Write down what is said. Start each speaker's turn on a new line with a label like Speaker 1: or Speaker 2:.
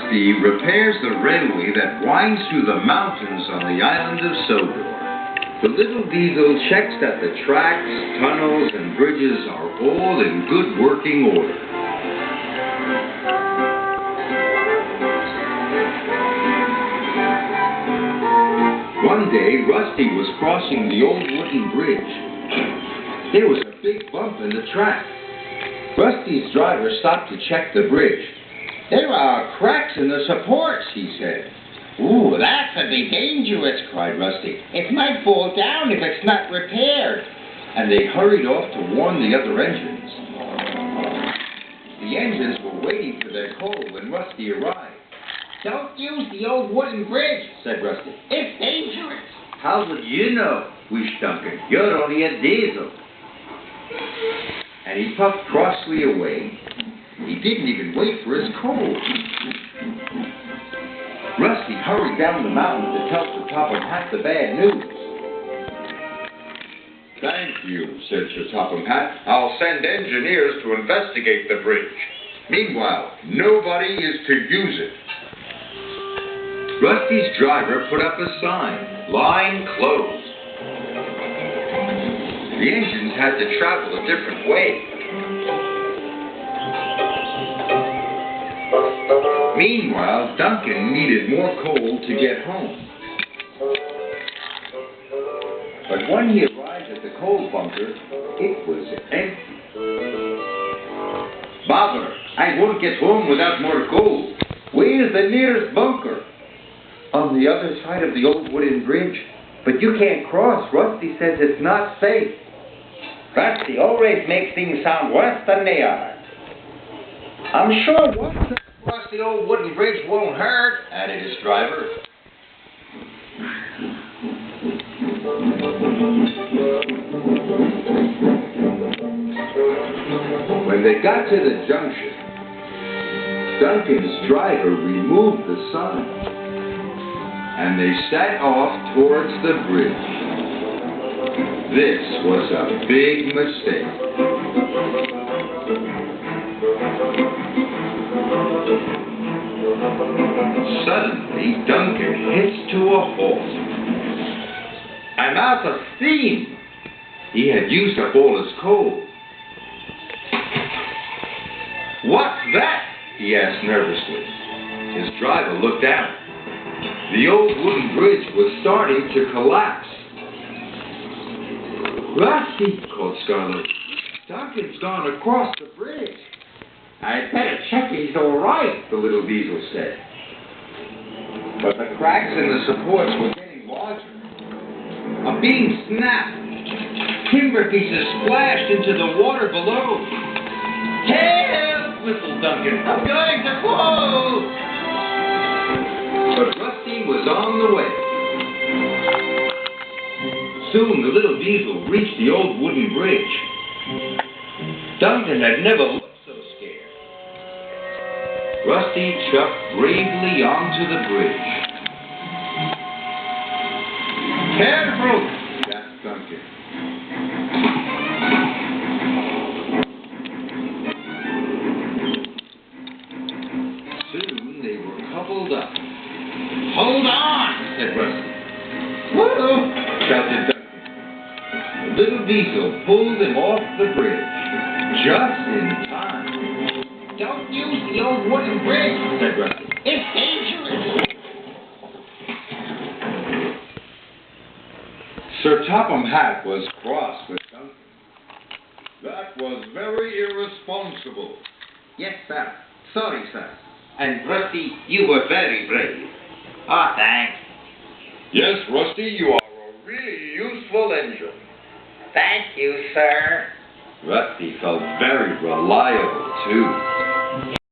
Speaker 1: Rusty repairs the railway that winds through the mountains on the island of Sodor. The little diesel checks that the tracks, tunnels, and bridges are all in good working order. One day, Rusty was crossing the old wooden bridge. There was a big bump in the track. Rusty's driver stopped to check the bridge. "There are cracks in the supports," he said.
Speaker 2: "Ooh, that's a bit dangerous," cried Rusty. "It might fall down if it's not repaired."
Speaker 1: And they hurried off to warn the other engines. The engines were waiting for their coal when Rusty arrived.
Speaker 2: "Don't use the old wooden bridge,"
Speaker 1: said Rusty.
Speaker 2: "It's dangerous."
Speaker 1: "How would you know?" wished Duncan. "You're only a diesel." And he puffed crossly away. He didn't even wait for his coal. Rusty hurried down the mountain to tell Sir Topham Hatt the bad news. "Thank you," said Sir Topham Hatt. "I'll send engineers to investigate the bridge. Meanwhile, nobody is to use it." Rusty's driver put up a sign, "Line closed." The engines had to travel a different way. Meanwhile, Duncan needed more coal to get home. But when he arrived at the coal bunker, it was empty. "Bother, I won't get home without more coal. Where's the nearest bunker?" "On the other side of the old wooden bridge. But you can't cross. Rusty says it's not safe."
Speaker 2: Rusty always makes things sound worse than they are. "I'm sure once across the old wooden bridge won't hurt," added his driver.
Speaker 1: When they got to the junction, Duncan's driver removed the sign, and they set off towards the bridge. This was a big mistake. Suddenly, Duncan hits to a halt. "I'm out of steam." He had used up all his coal. "What's that?" he asked nervously. His driver looked out. The old wooden bridge was starting to collapse. "Rusty," called Scarlet, "Duncan's gone across the bridge."
Speaker 2: "I'd better check he's all right,"
Speaker 1: the little diesel said. But the cracks in the supports were getting larger. A beam snapped. Timber pieces splashed into the water below.
Speaker 2: "Help!" whistled Duncan. "I'm going to fall!"
Speaker 1: But Rusty was on the way. Soon the little diesel reached the old wooden bridge. Duncan had never looked so scared. Rusty chucked bravely onto the bridge. "Careful!" gasped Duncan. Soon they were coupled up. "Hold on!" said Rusty. "Whoa!" shouted Duncan. The little diesel pulled him off the bridge, just in time.
Speaker 2: "Don't use the old wooden bridge,"
Speaker 1: said Rusty.
Speaker 2: "It's dangerous."
Speaker 1: Sir Topham Hatt was cross with Duncan. "That was very irresponsible."
Speaker 2: "Yes, sir. Sorry, sir." "And Rusty, you were very brave." "Oh, thanks."
Speaker 1: "Yes, Rusty, you are a really useful engine."
Speaker 2: "Thank you, sir."
Speaker 1: Rusty felt very reliable, too.